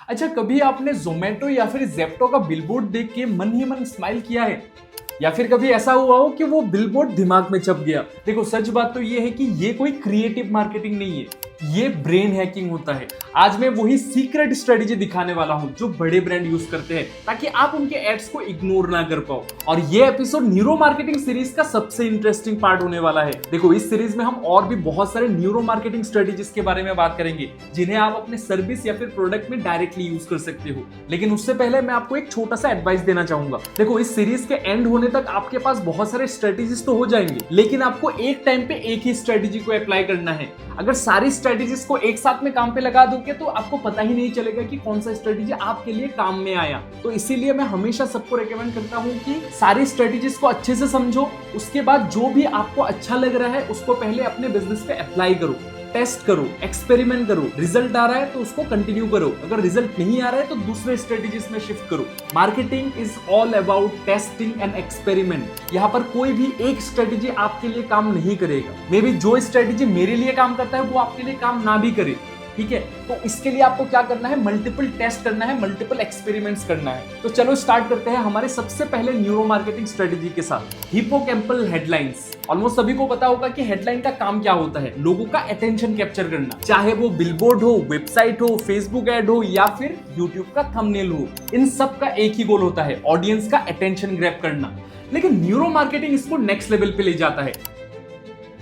अच्छा, कभी आपने जोमेटो या फिर जेप्टो का बिलबोर्ड देख के मन ही मन स्माइल किया है? या फिर कभी ऐसा हुआ हो कि वो बिलबोर्ड दिमाग में छप गया? देखो, सच बात तो ये है कि ये कोई क्रिएटिव मार्केटिंग नहीं है, ये ब्रेन हैकिंग होता है। आज मैं वही सीक्रेट स्ट्रेटेजी दिखाने वाला हूं जो बड़े ब्रांड यूज करते हैं ताकि आप उनके एड्स को इग्नोर ना कर पाओ। और ये एपिसोड न्यूरो मार्केटिंग सीरीज का सबसे इंटरेस्टिंग पार्ट होने वाला है। देखो, इस सीरीज में हम और भी बहुत सारे न्यूरो मार्केटिंग स्ट्रेटेजीज के बारे में बात करेंगे जिन्हें आप अपने सर्विस या फिर प्रोडक्ट में डायरेक्टली यूज कर सकते हो। लेकिन उससे पहले मैं आपको एक छोटा सा एडवाइस देना चाहूंगा। देखो, इस सीरीज के एंड होने तक आपके पास बहुत सारे स्ट्रेटेजीज तो हो जाएंगे, लेकिन आपको एक टाइम पे एक ही स्ट्रेटेजी को अप्लाई करना है। अगर सारी स्ट्रेटेजीज को एक साथ में काम पे लगा दोगे तो आपको पता ही नहीं चलेगा कि कौन सा स्ट्रेटेजी आपके लिए काम में आया। तो इसीलिए मैं हमेशा सबको रेकमेंड करता हूं कि सारी स्ट्रेटेजीज को अच्छे से समझो, उसके बाद जो भी आपको अच्छा लग रहा है उसको पहले अपने बिजनेस पे अप्लाई करो, टेस्ट करो, एक्सपेरिमेंट करो। रिजल्ट आ रहा है तो उसको कंटिन्यू करो, अगर रिजल्ट नहीं आ रहा है तो दूसरे स्ट्रेटेजीज में शिफ्ट करो। Marketing is all about testing and experiment. यहाँ पर कोई भी एक स्ट्रेटेजी आपके लिए काम नहीं करेगा। मे बी जो स्ट्रेटेजी मेरे लिए काम करता है वो आपके लिए काम ना भी करे, ठीक है? तो इसके लिए आपको क्या करना है, मल्टीपल टेस्ट करना है, मल्टीपल एक्सपेरिमेंट्स करना है। तो चलो स्टार्ट करते हैं हमारे सबसे पहले न्यूरो मार्केटिंग स्ट्रेटेजी के साथ, हिप्पोकैम्पल हेडलाइंस। ऑलमोस्ट सभी को पता होगा कि हेडलाइन का काम क्या होता है, लोगों का अटेंशन कैप्चर करना। चाहे वो बिलबोर्ड हो, वेबसाइट हो, फेसबुक एड हो या फिर यूट्यूब का थंबनेल हो, इन सब का एक ही गोल होता है, ऑडियंस का अटेंशन ग्रैब करना। लेकिन न्यूरो मार्केटिंग इसको नेक्स्ट लेवल पे ले जाता है।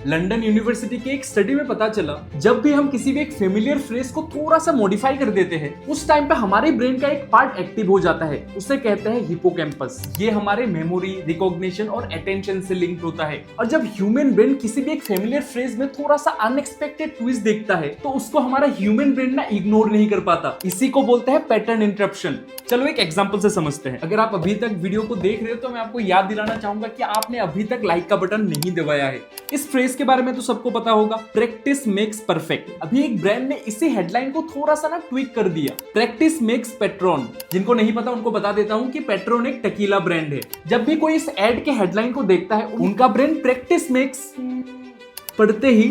लंदन यूनिवर्सिटी के एक स्टडी में पता चला, जब भी हम किसी भी एक फेमिलियर फ्रेज को थोड़ा सा मॉडिफाई कर देते हैं, उस टाइम पे हमारे ब्रेन का एक पार्ट एक्टिव हो जाता है, उसे कहते हैं हिप्पोकैम्पस। ये हमारे मेमोरी, रिकॉग्निशन और अटेंशन से लिंक्ड होता है। और जब ह्यूमन ब्रेन किसी भी एक फेमिलियर फ्रेज में थोड़ा सा अनएक्सपेक्टेड ट्विस्ट देखता है तो उसको हमारा ह्यूमन ब्रेन ना इग्नोर नहीं कर पाता। इसी को बोलते हैं पैटर्न इंटरप्शन। चलो एक एग्जांपल से समझते हैं। अगर आप अभी तक वीडियो को देख रहे हो तो मैं आपको याद दिलाना चाहूंगा कि आपने अभी तक लाइक का बटन नहीं दबाया है। इस फ्रेज के बारे में तो सबको पता होगा, प्रैक्टिस मेक्स परफेक्ट। अभी एक ब्रांड ने इसी हेडलाइन को थोड़ा सा ना ट्विक कर दिया, प्रैक्टिस मेक्स पेट्रॉन। जिनको नहीं पता उनको बता देता हूं कि पेट्रॉन एक टकीला ब्रांड है। जब भी कोई इस एड के हेडलाइन को देखता है, उनका ब्रेन प्रैक्टिस मेक्स पढ़ते ही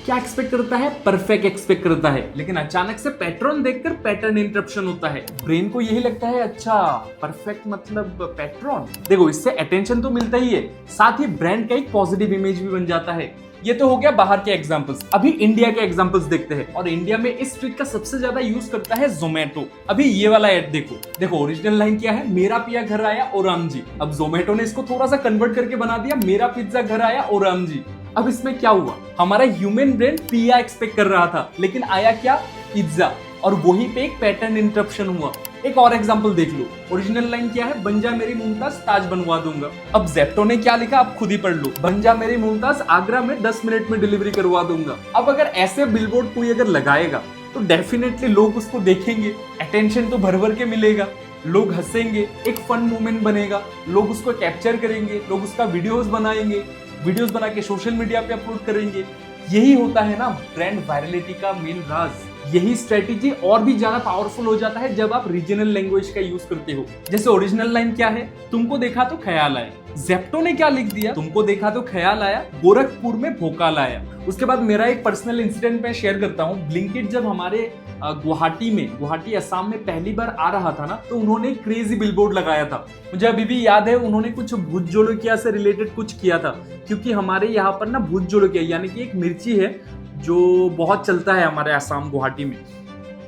क्या एक्सपेक्ट करता है, परफेक्ट एक्सपेक्ट करता है। लेकिन अचानक से पैटर्न देखकर पैटर्न इंटरप्शन होता है। ब्रेन को यही लगता है, अच्छा परफेक्ट मतलब पैटर्न। देखो, इससे अटेंशन तो मिलता ही है, साथ ही ब्रांड का एक पॉजिटिव इमेज भी बन जाता है। ये तो हो गया बाहर के एग्जांपल्स। अभी इंडिया के एग्जांपल्स देखते हैं। और इंडिया में इस ट्रिक का सबसे ज्यादा यूज करता है जोमेटो। अभी ये वाला एड देखो। देखो, ओरिजिनल लाइन क्या है, मेरा पिया घर आया और राम जी। अब जोमेटो ने इसको थोड़ा सा कन्वर्ट करके बना दिया, मेरा पिज्जा घर आया और राम जी। अब इसमें क्या हुआ, हमारा ह्यूमन ब्रेन पिया एक्सपेक्ट कर रहा था, लेकिन आया क्या, पिज्जा। और वहीं पे एक पैटर्न इंटरप्शन हुआ। एक और एग्जांपल देख लो। ओरिजिनल लाइन क्या है, बन जा मेरी मुमताज ताज बनवा दूंगा। अब जेप्टो ने क्या लिखा, आप खुद ही पढ़ लो, बन जा मेरी मुमताज आगरा में 10 मिनट में डिलीवरी करवा दूंगा। अब अगर ऐसे बिलबोर्ड कोई अगर लगाएगा तो डेफिनेटली लोग उसको देखेंगे, अटेंशन तो भर भर के मिलेगा, लोग हंसेंगे, एक फन मोमेंट बनेगा, लोग उसको कैप्चर करेंगे, लोग उसका वीडियोस बनाएंगे, वीडियोस बना के सोशल मीडिया पे अपलोड करेंगे। यही होता है ना ब्रांड वायरलिटी का मेन राज। यही स्ट्रेटेजी और भी ज्यादा पावरफुल हो जाता है जब आप रीजनल लैंग्वेज का यूज करते हो। जैसे ओरिजिनल लाइन क्या है, तुमको देखा तो ख्याल आया। जेप्टो ने क्या लिख दिया, तुमको देखा तो ख्याल आया, गोरखपुर में भोकाल आया। उसके बाद मेरा एक पर्सनल इंसिडेंट मैं शेयर करता हूँ। ब्लिंकिट जब हमारे गुवाहाटी असम में पहली बार आ रहा था ना, तो उन्होंने क्रेजी बिलबोर्ड लगाया था। मुझे अभी भी याद है, उन्होंने कुछ भूत जोलोकिया से रिलेटेड कुछ किया था, क्योंकि हमारे यहाँ पर ना भूत जोलोकिया यानी कि एक मिर्ची है जो बहुत चलता है हमारे असम गुवाहाटी में।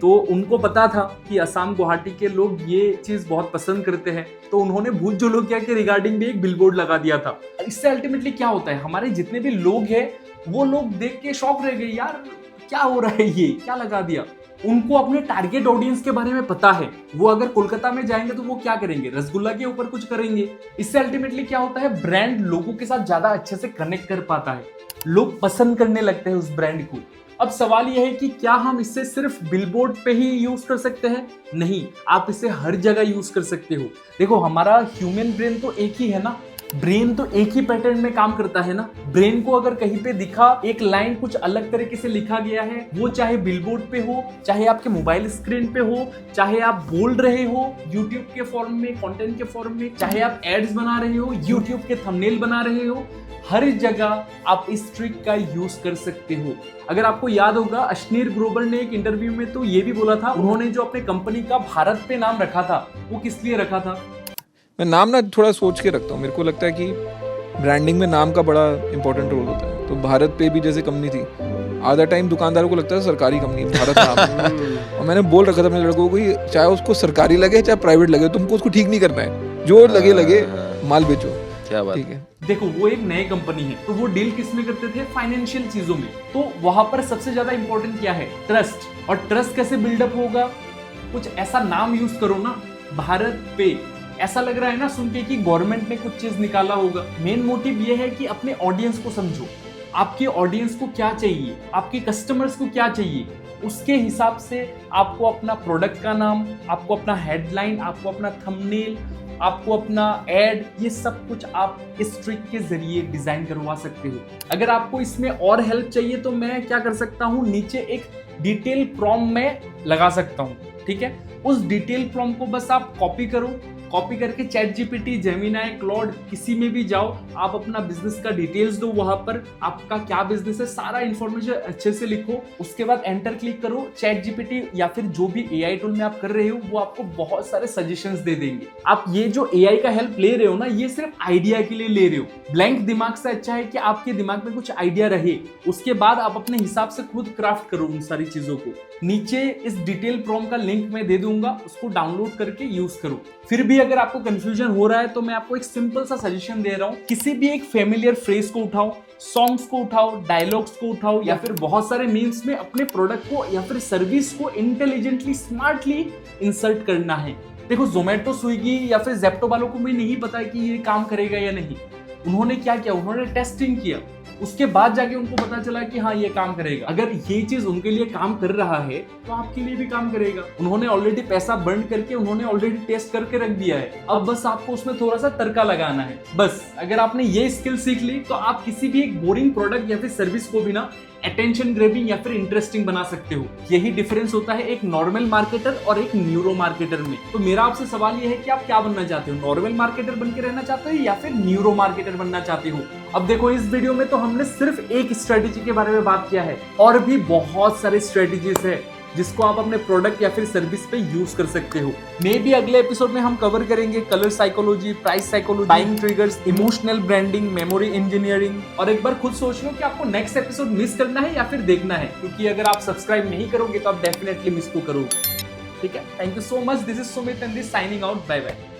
तो उनको पता था कि असम गुवाहाटी के लोग ये चीज बहुत पसंद करते हैं, तो उन्होंने भूत जोलोकिया के रिगार्डिंग भी एक बिलबोर्ड लगा दिया था। इससे अल्टीमेटली क्या होता है, हमारे जितने भी लोग हैं वो लोग देख के शॉक रह गए, यार क्या हो रहा है, ये क्या लगा दिया। उनको अपने टारगेट ऑडियंस के बारे में पता है, वो अगर कोलकाता में जाएंगे तो वो क्या करेंगे, रसगुल्ला के ऊपर कुछ करेंगे। इससे अल्टीमेटली क्या होता है, ब्रांड लोगों के साथ ज्यादा अच्छे से कनेक्ट कर पाता है, लोग पसंद करने लगते हैं उस ब्रांड को। अब सवाल यह है कि क्या हम इसे सिर्फ बिलबोर्ड पे ही यूज कर सकते हैं? नहीं, आप इसे हर जगह यूज कर सकते हो। देखो, हमारा ह्यूमन ब्रेन तो एक ही है ना, ब्रेन तो एक ही पैटर्न में काम करता है ना। ब्रेन को अगर कहीं पे दिखा एक लाइन कुछ अलग तरीके से लिखा गया है, वो चाहे बिलबोर्ड पे हो, चाहे आपके मोबाइल स्क्रीन पे हो, चाहे आप बोल रहे हो यूट्यूब के फॉर्म में, कंटेंट के फॉर्म में, चाहे आप एड्स बना रहे हो, यूट्यूब के थंबनेल बना रहे हो, हर जगह आप इस ट्रिक का यूज कर सकते हो। अगर आपको याद होगा, अश्नीर ग्रोवर ने एक इंटरव्यू में तो ये भी बोला था, उन्होंने जो अपने कंपनी का भारत पे नाम रखा था, वो किस लिए रखा था? मैं नाम ना थोड़ा सोच के रखता हूँ। मेरे को लगता है कि ब्रांडिंग में नाम का बड़ा इंपॉर्टेंट रोल होता है। तो भारत पे भी जैसे कंपनी थी, आधा टाइम दुकानदारों को लगता है सरकारी कंपनी भारत नाम है। और मैंने बोल रखा था अपने लड़कों को, चाहे उसको सरकारी लगे चाहे प्राइवेट लगे, तुमको उसको ठीक नहीं करना है, जो लगे माल बेचो। क्या बात ठीक है। देखो, वो एक नई कंपनी है, तो वो डील किस में करते थे? फाइनेंशियल चीजों में। तो वहां पर सबसे ज्यादा इंपॉर्टेंट क्या है? ट्रस्ट। और ट्रस्ट कैसे बिल्डअप होगा? कुछ ऐसा नाम यूज करो ना, भारत पे। ऐसा लग रहा है ना सुन के कि गवर्नमेंट ने कुछ चीज निकाला होगा। मेन मोटिव ये है कि अपने ऑडियंस को समझो, आपके ऑडियंस को क्या चाहिए, आपके कस्टमर्स को क्या चाहिए, उसके हिसाब से आपको अपना प्रोडक्ट का नाम, आपको अपना हेडलाइन, आपको अपना थंबनेल, आपको अपना एड, ये सब कुछ आप इस ट्रिक के जरिए डिजाइन करवा सकते हो। अगर आपको इसमें और हेल्प चाहिए तो मैं क्या कर सकता हूँ, नीचे एक डिटेल प्रॉम्प्ट में लगा सकता हूँ। ठीक है, उस डिटेल प्रॉम्प्ट को बस आप कॉपी करो, कॉपी करके चैट जीपीटी, जेमिनाई, क्लॉड, किसी में भी जाओ, आप अपना बिजनेस का डिटेल्स दो, वहां पर आपका क्या बिजनेस है सारा इंफॉर्मेशन अच्छे से लिखो। उसके बाद एंटर क्लिक करो। चैट जीपीटी या फिर जो भी एआई टूल में आप कर रहे हो, वो आपको बहुत सारे सजेशंस दे देंगे। आप ये जो एआई का हेल्प ले रहे हो ना, ये सिर्फ आइडिया के लिए ले रहे हो। ब्लैंक दिमाग से अच्छा है कि आपके दिमाग में कुछ आइडिया रहे, उसके बाद आप अपने हिसाब से खुद क्राफ्ट करो उन सारी चीजों को। नीचे इस डिटेल प्रॉम्प्ट का लिंक मैं दे दूंगा, उसको डाउनलोड करके यूज करो। फिर भी अगर आपको कंफ्यूजन हो रहा है तो मैं आपको एक सिंपल सा सजेशन दे रहा हूं, किसी भी एक फेमिलियर फ्रेज को उठाओ, सॉन्ग्स को उठाओ, डायलॉग्स को उठाओ, या फिर बहुत सारे मीम्स में अपने प्रोडक्ट को या फिर सर्विस को इंटेलिजेंटली, स्मार्टली इंसर्ट करना है। देखो, जोमेटो, स्विगी या फिर जेप्टो वालों को भी नहीं पता कि ये काम करेगा या नहीं। उन्होंने क्या किया? उन्होंने टेस्टिंग किया, उसके बाद जाके उनको पता चला कि हाँ ये काम करेगा। अगर ये चीज उनके लिए काम कर रहा है तो आपके लिए भी काम करेगा। उन्होंने ऑलरेडी पैसा बर्न करके, उन्होंने ऑलरेडी टेस्ट करके रख दिया है, अब बस आपको उसमें थोड़ा सा तड़का लगाना है। बस अगर आपने ये स्किल सीख ली तो आप किसी भी एक बोरिंग प्रोडक्ट या फिर सर्विस को भी ना अटेंशन ग्रेबिंग या फिर इंटरेस्टिंग बना सकते हो। यही डिफरेंस होता है एक नॉर्मल मार्केटर और एक न्यूरो मार्केटर में। तो मेरा आपसे सवाल ये है कि आप क्या बनना चाहते हो? नॉर्मल मार्केटर बन के रहना चाहते हो या फिर न्यूरो मार्केटर बनना चाहते हो? अब देखो, इस वीडियो में तो हमने सिर्फ एक स्ट्रेटेजी के बारे में बात किया है, और भी बहुत सारे स्ट्रेटेजीज है जिसको आप अपने प्रोडक्ट या फिर सर्विस पे यूज कर सकते हो। मे बी अगले एपिसोड में हम कवर करेंगे colour psychology, price psychology, buying triggers, emotional branding, memory engineering. और एक बार खुद सोच लो कि आपको नेक्स्ट एपिसोड मिस करना है या फिर देखना है, क्योंकि अगर आप सब्सक्राइब नहीं करोगे तो आप डेफिनेटली मिस तो करोगे। ठीक है, thank you so much. This is Sumit and this signing out. Bye bye.